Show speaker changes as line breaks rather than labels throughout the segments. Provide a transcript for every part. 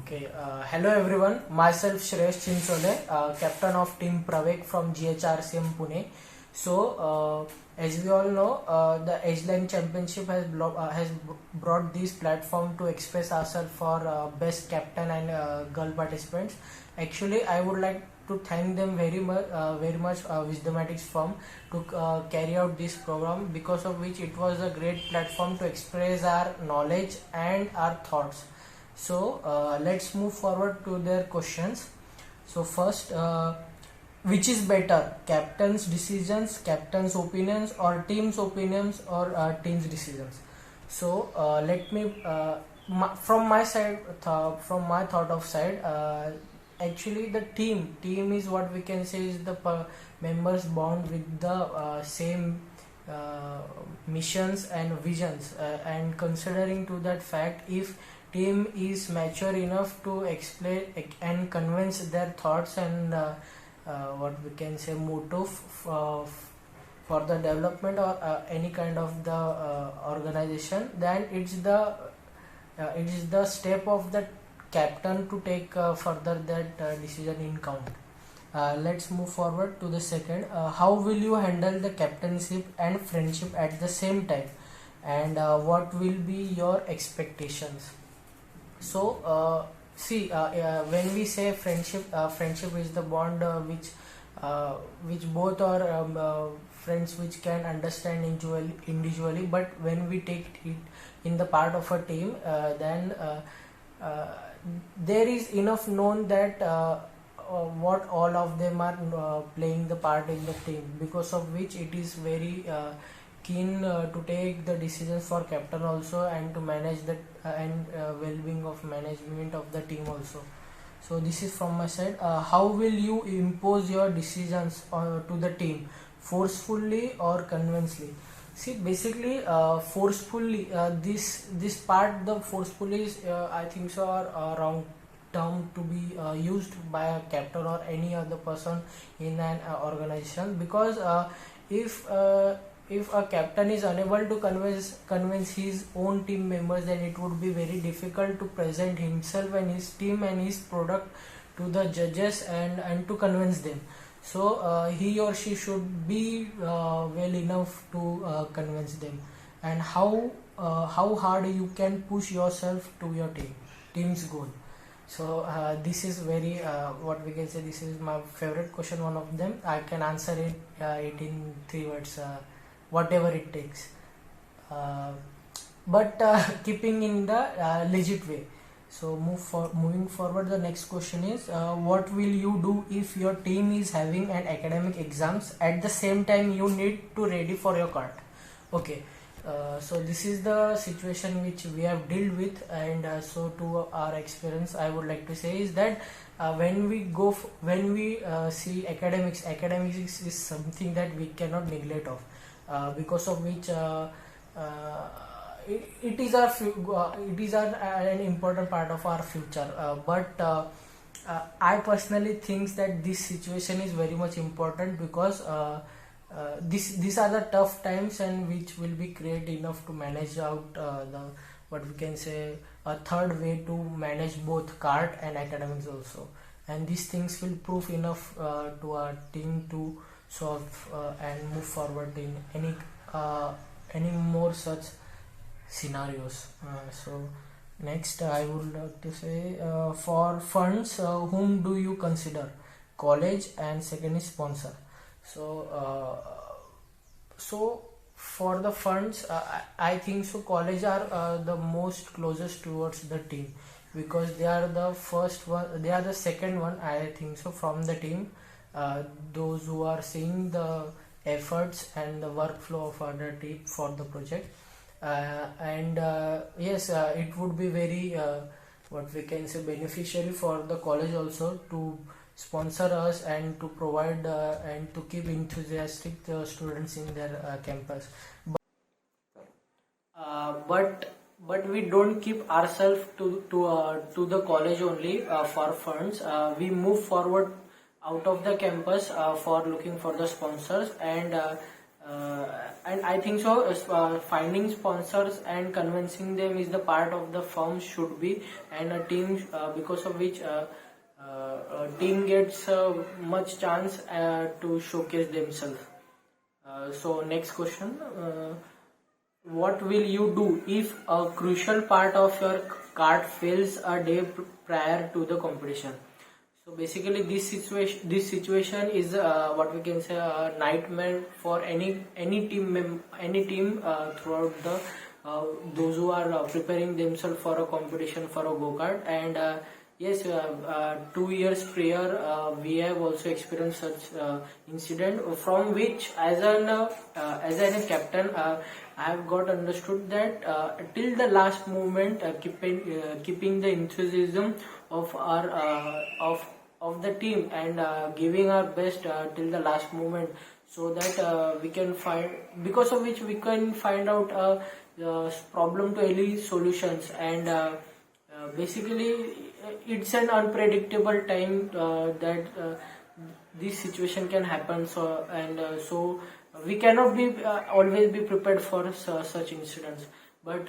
Hello everyone, myself Shresh Chinsole, captain of team Pravegh from GHRCM Pune. As we all know, the Edgeline Championship has brought this platform to express ourselves for best captain and girl participants. Actually, I would like to thank them very much Wisdomatics firm to carry out this program, because of which it was a great platform to express our knowledge and our thoughts. Let's move forward to their questions. First, which is better, captain's decisions, captain's opinions, or team's opinions, or team's decisions? Let me from my side, from my thought of side, actually the team is what we can say is the members bond with the same missions and visions, and considering to that fact, if team is mature enough to explain and convince their thoughts and what we can say motto for the development or any kind of the organization, then it is the step of the captain to take further that decision in count. Let's move forward to the second. How will you handle the captainship and friendship at the same time, and what will be your expectations? When we say friendship, friendship is the bond which both are friends which can understand individually, but when we take it in the part of a team, then there is enough known that what all of them are playing the part in the team, because of which it is very keen to take the decisions for captain also, and to manage the and well-being of management of the team also. So this is from my side. How will you impose your decisions to the team, forcefully or convincingly? See, basically forcefully, this part, the forcefully is I think so are wrong term to be used by a captain or any other person in an organization, because if a captain is unable to convince his own team members, then it would be very difficult to present himself and his team and his product to the judges and to convince them. So he or she should be well enough to convince them. And how hard you can push yourself to your team's goal. So this is very what we can say, this is my favorite question, one of them. I can answer it in 3 words, whatever it takes, but keeping in the legit way. So moving forward, the next question is, what will you do if your team is having an academic exams at the same time you need to ready for your kart? So this is the situation which we have dealt with, and so to our experience, I would like to say is that when we see academics is something that we cannot neglect of, because of which it is an important part of our future. But I personally think that this situation is very much important, because these are the tough times, and which will be great enough to manage out the what we can say a third way to manage both kart and academics also, and these things will prove enough to our team to solve and move forward in any more such scenarios. So next, I would like to say, for funds, whom do you consider, college, and second is sponsor? So for the funds, I think so college are the most closest towards the team, because they are the first one, they are the second one, I think so, from the team, those who are seeing the efforts and the workflow of other team for the project. Yes, it would be very what we can say beneficiary for the college also to sponsor us and to provide and to keep enthusiastic students in their campus. But we don't keep ourselves to the college only for funds. We move forward out of the campus for looking for the sponsors, and and I think so. Finding sponsors and convincing them is the part of the firm should be, and a team because of which a team gets much chance to showcase themselves. So next question. What will you do if a crucial part of your kart fails a day prior to the competition? So basically, this situation is what we can say a nightmare for any team throughout the those who are preparing themselves for a competition for a go-kart. And yes, 2 years prior we have also experienced such incident, from which as a captain I have got understood that till the last moment, keeping the enthusiasm of our of the team, and giving our best till the last moment, so that we can find, because of which we can find out problem to any solutions. And basically it's an unpredictable time that this situation can happen. So and so we cannot be always be prepared for such incidents. But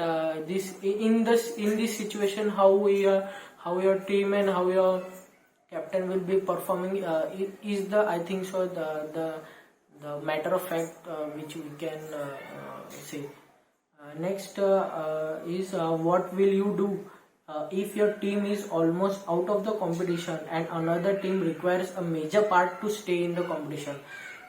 in this situation, how your team and how your captain will be performing is the, I think so, the matter of fact which we can say. Next is what will you do if your team is almost out of the competition and another team requires a major part to stay in the competition?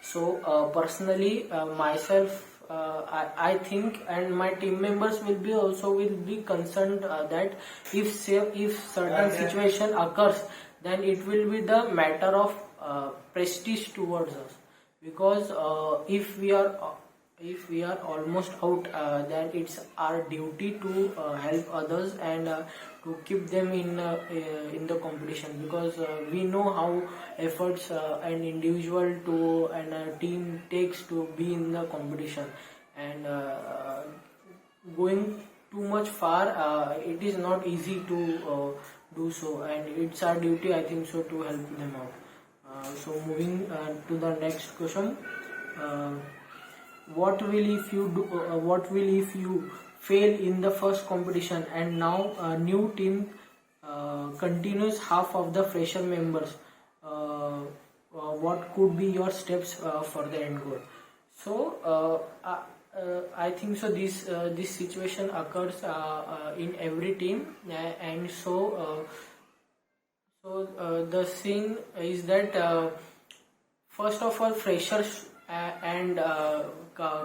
So personally, myself, I think, and my team members will be concerned that if certain situation occurs, then it will be the matter of prestige towards us, because if we are almost out, then it's our duty to help others and to keep them in the competition, because we know how efforts an individual to and a team takes to be in the competition. And going too much far, it is not easy to do so, and it's our duty, I think so, to help them out. So moving to the next question. What will if you fail in the first competition and now a new team continues half of the fresher members? What could be your steps for the end goal? So I think so this situation occurs in every team, and so the thing is that first of all, freshers and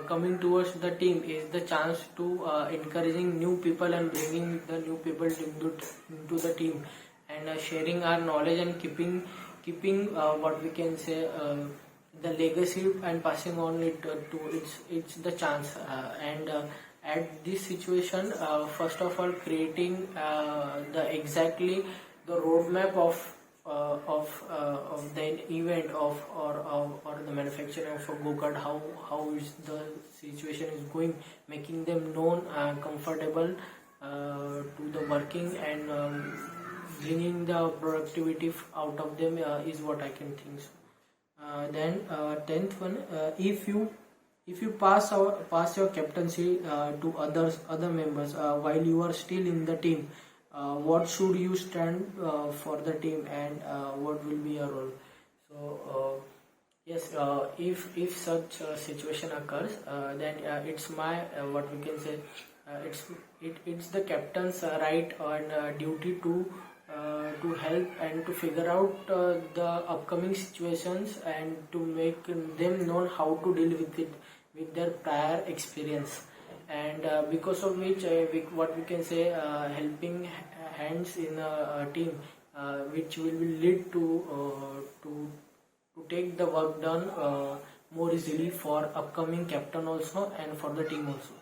coming towards the team is the chance to encouraging new people and bringing the new people into the team, and sharing our knowledge and keeping what we can say the legacy and passing on it to it's the chance. And at this situation, first of all, creating exactly the roadmap of the event or the manufacturing of a go-kart, how is the situation is going, making them known and comfortable to the working, and bringing the productivity out of them is what I can think. So then 10th one, if you pass your captaincy to other members while you are still in the team, what should you stand for the team, and what will be your role? So yes, if such a situation occurs, then it's my what we can say it's the captain's right and duty to help and to figure out the upcoming situations, and to make them know how to deal with it with their prior experience. And because of which what we can say helping hands in a team, which will lead to take the work done more easily for upcoming captain also and for the team also.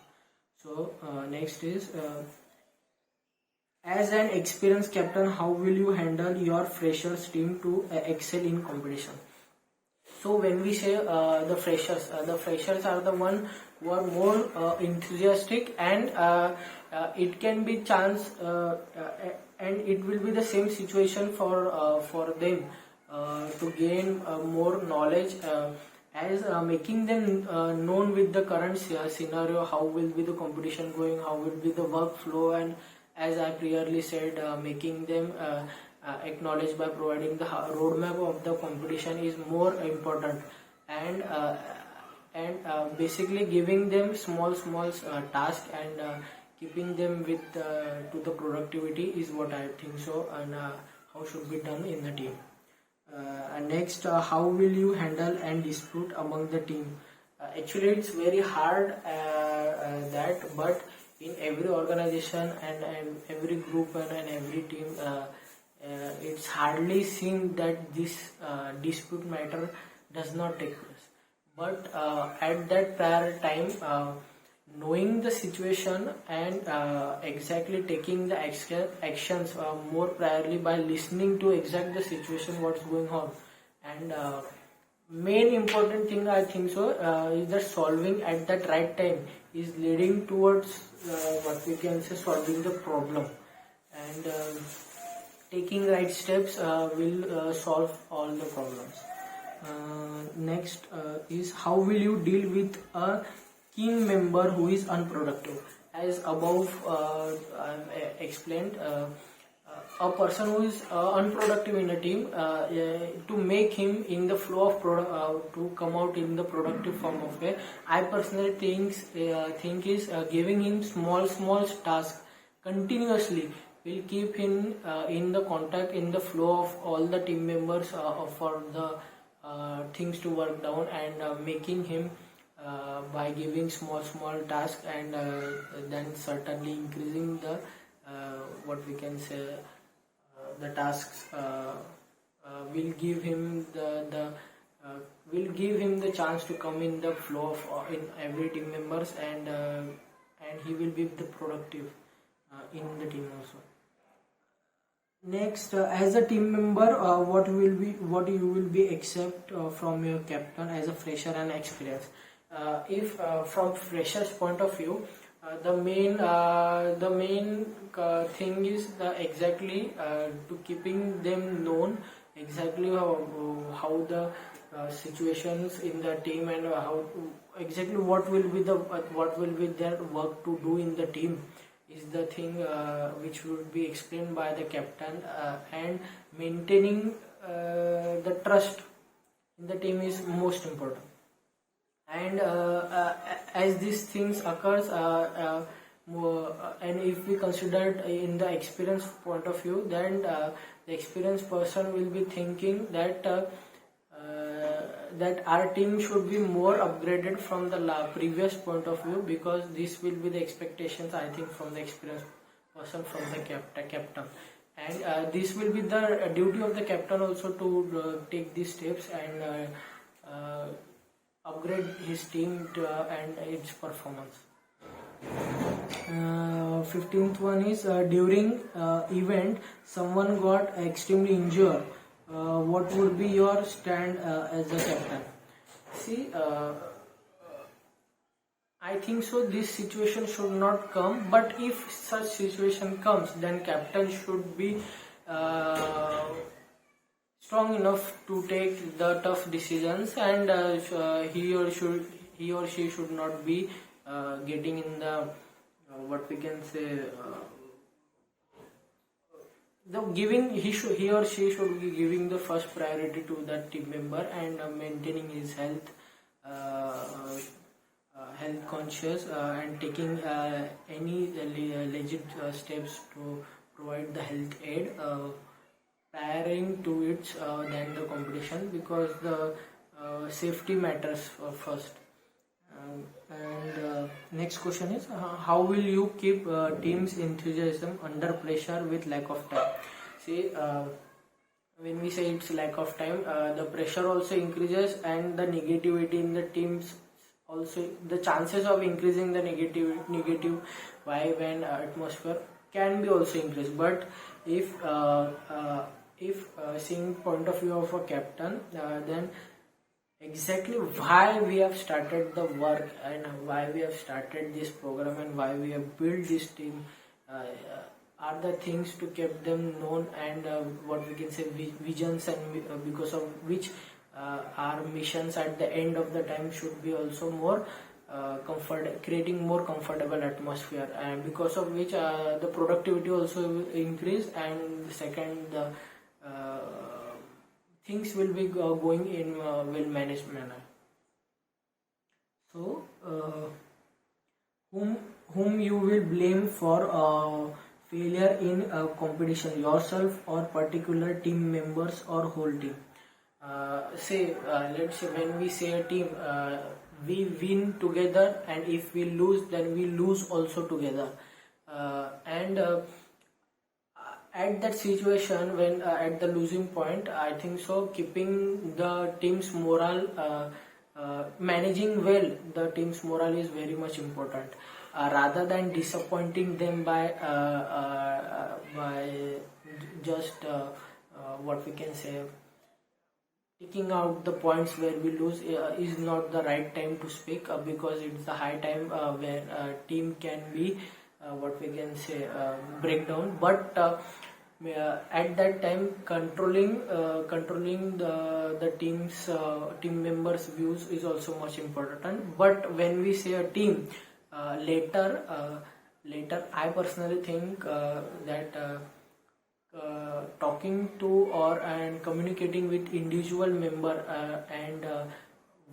So next is as an experienced captain, how will you handle your freshers team to excel in competition? So when we say the freshers are the one who are more enthusiastic, and it can be chance and it will be the same situation for them to gain more knowledge as making them known with the current scenario, how will be the competition going, how will be the workflow, and as I previously said, making them acknowledged by providing the roadmap of the competition is more important, and basically giving them small tasks and keeping them with to the productivity is what I think so, and how should be done in the team. And next, how will you handle and dispute among the team? Actually, it's very hard that, but in every organization and every group and every team, it's hardly seen that this dispute matter does not take place. But at that prior time, knowing the situation and exactly taking the actions more priorly by listening to exact the situation what's going on, and main important thing I think so is that solving at that right time is leading towards what we can say solving the problem, and taking right steps will solve all the problems. Next is how will you deal with a team member who is unproductive? As above I've explained, a person who is unproductive in a team, to make him in the flow of to come out in the productive form of way, I personally think is giving him small tasks continuously will keep him in the contact, in the flow of all the team members for the things to work down, and making him by giving small tasks, and then certainly increasing the what we can say the tasks will give him the chance to come in the flow of in every team members, and he will be the productive in the team also. Next, as a team member, what you will be accept from your captain as a fresher and experience. If from freshers point of view, the main thing is exactly to keeping them known exactly how the situations in the team, and how exactly what will be their work to do in the team is the thing which would be explained by the captain, and maintaining the trust in the team is most important. And as these things occurs, and if we consider in the experience point of view, then the experienced person will be thinking that that our team should be more upgraded from the previous point of view, because this will be the expectations I think from the experienced person, from the captain, and this will be the duty of the captain also to take these steps and upgrade his team and its performance. 15th one is during event someone got extremely injured. What would be your stand as a captain? See, I think so this situation should not come, but if such situation comes, then captain should be strong enough to take the tough decisions, and he or she should not be getting in the what we can say he or she should be giving the first priority to that team member, and maintaining his health conscious, and taking any legit steps to provide the health aid prior to its than the competition, because the safety matters first. And next question is how will you keep team's enthusiasm under pressure with lack of time? See, when we say it's lack of time, the pressure also increases, and the negativity in the teams also, the chances of increasing the negative vibe and atmosphere can be also increased. But if seeing point of view of a captain, then exactly why we have started the work, and why we have started this program, and why we have built this team are the things to keep them known, and what we can say visions, and because of which our missions at the end of the time should be also more creating more comfortable atmosphere, and because of which the productivity also will increase, and second, the things will be going in well managed manner. So whom you will blame for failure in a competition, yourself or particular team members or whole team? Let's say when we say a team, we win together, and if we lose, then we lose also together. And at that situation, when at the losing point, I think so keeping the team's morale, managing well the team's morale is very much important, rather than disappointing them by just what we can say, taking out the points where we lose is not the right time to speak, because it's the high time where team can be what we can say breakdown. But at that time, controlling the team members views is also much important. But when we say a team, later I personally think that talking to and communicating with individual member, and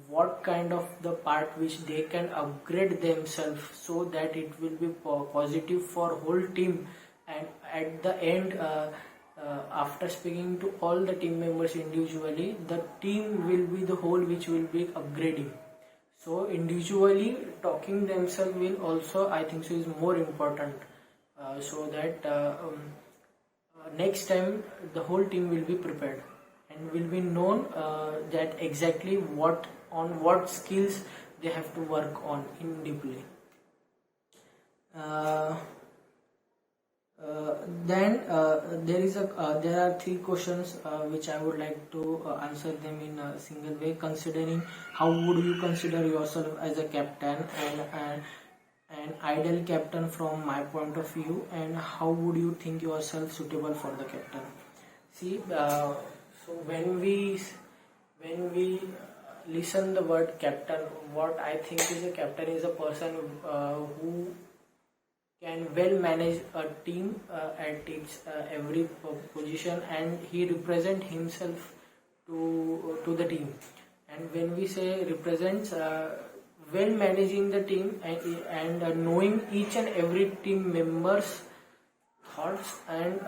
what kind of the part which they can upgrade themselves, so that it will be positive for whole team, and at the end, after speaking to all the team members individually, the team will be the whole which will be upgrading. So individually talking themselves will also, I think so, is more important, so that next time the whole team will be prepared and will be known that exactly what skills they have to work on in deeply. Then there are three questions which I would like to answer them in a single way, considering how would you consider yourself as a captain, and an ideal captain from my point of view, and how would you think yourself suitable for the captain. See, so when we listen the word captain, what I think is a captain is a person who can well manage a team at its every position, and he represent himself to the team. And when we say represents, well managing the team, and knowing each and every team member's thoughts and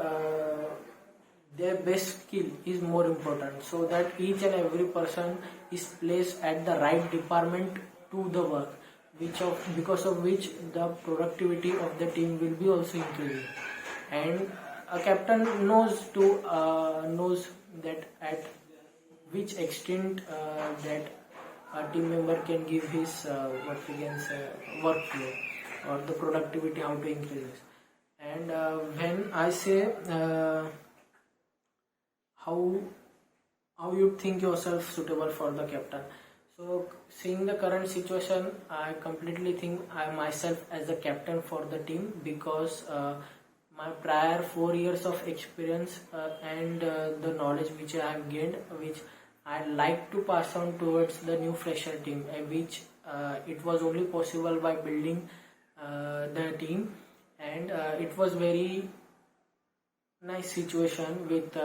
their best skill is more important, so that each and every person is placed at the right department to the work, because of which the productivity of the team will be also increasing. And a captain knows that at which extent that a team member can give his what we can say workflow, or the productivity, how to increase it. And when I say how you think yourself suitable for the captain, so seeing the current situation, I completely think I myself as the captain for the team, because my prior 4 years of experience and the knowledge which I have gained, which I like to pass on towards the new fresher team, which it was only possible by building the team. And it was very nice situation with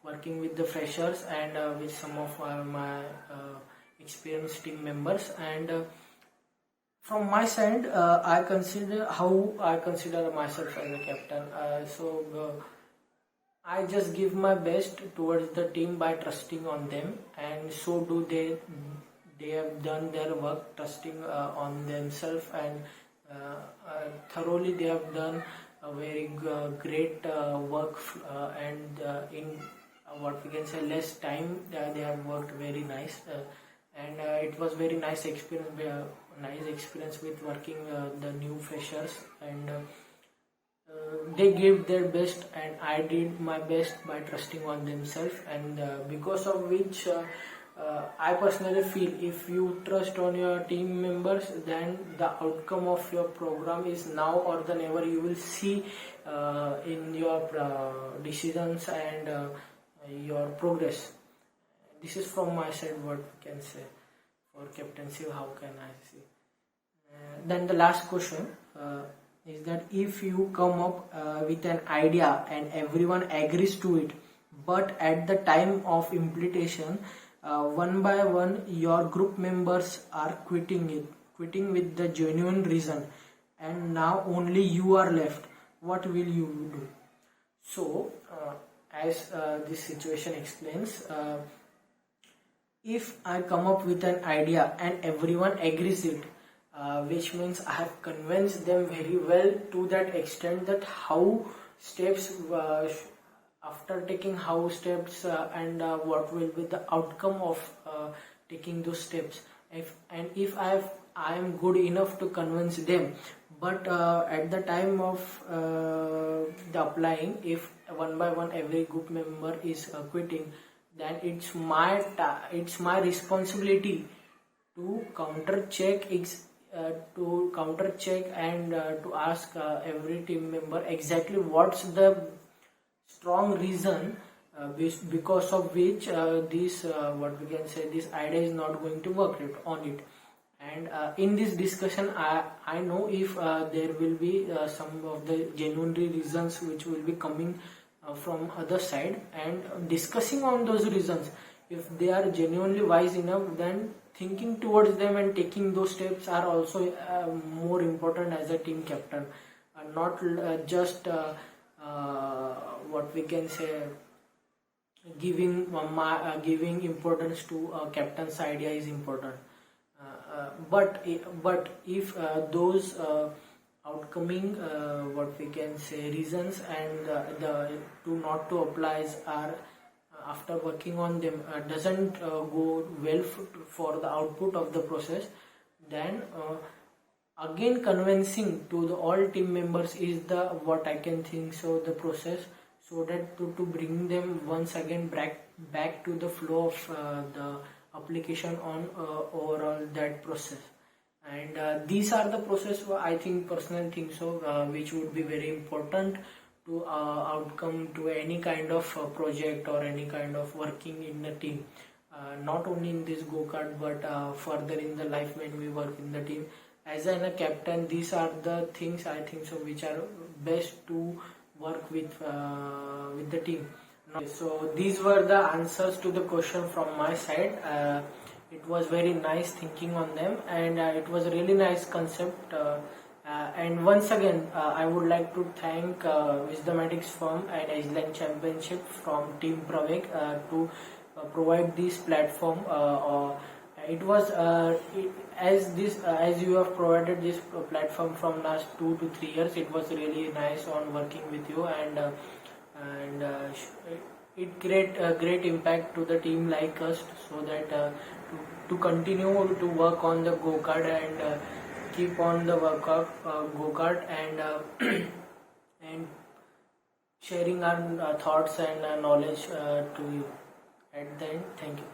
working with the freshers and with some of my experienced team members. And from my side, I consider myself as a captain. I just give my best towards the team by trusting on them, and so do they. They have done their work trusting on themselves, and thoroughly they have done a very great work, and in what we can say less time, they have worked very nice, and it was very nice experience with working the new freshers, and they gave their best, and I did my best by trusting on themselves. And because of which I personally feel, if you trust on your team members, then the outcome of your program is now or the never. You will see in your decisions and your progress. this is from my side what we can say for captaincy. How can I see? Then the last question is that if you come up with an idea and everyone agrees to it, but at the time of implementation, one by one your group members are quitting with the genuine reason, and now only you are left, what will you do? So as this situation explains, if I come up with an idea and everyone agrees it, which means I have convinced them very well to that extent that how steps, after taking how steps, and what will be the outcome of taking those steps. If I am good enough to convince them, but at the time of the applying, if one by one every group member is quitting, then it's my responsibility to counter check and to ask every team member exactly what's the strong reason because of which this what we can say, this idea is not going to work on it. And in this discussion, I know if there will be some of the genuine reasons which will be coming from other side, and discussing on those reasons, if they are genuinely wise enough, then thinking towards them and taking those steps are also more important as a team captain, not just what we can say, giving importance to captain's idea is important. But if those outcoming what we can say reasons and the not to apply are after working on them doesn't go well for the output of the process, then again convincing to the all team members is the what I can think so the process, so that to bring them once again back to the flow of the application on overall that process. And these are the process I think, personal thing so which would be very important to outcome to any kind of project or any kind of working in the team, not only in this go-kart but further in the life when we work in the team. As a captain, these are the things I think so which are best to work with the team. So these were the answers to the question from my side. It was very nice thinking on them, and it was a really nice concept. And once again, I would like to thank Wisdomatics firm and Edgeline Championship from Team Pravegh to provide this platform. It was as you have provided this platform from last 2 to 3 years. It was really nice on working with you, and it create a great impact to the team like us, so that to continue to work on the go-kart and keep on the work of go-kart and and sharing our thoughts and knowledge to you. At the end, thank you.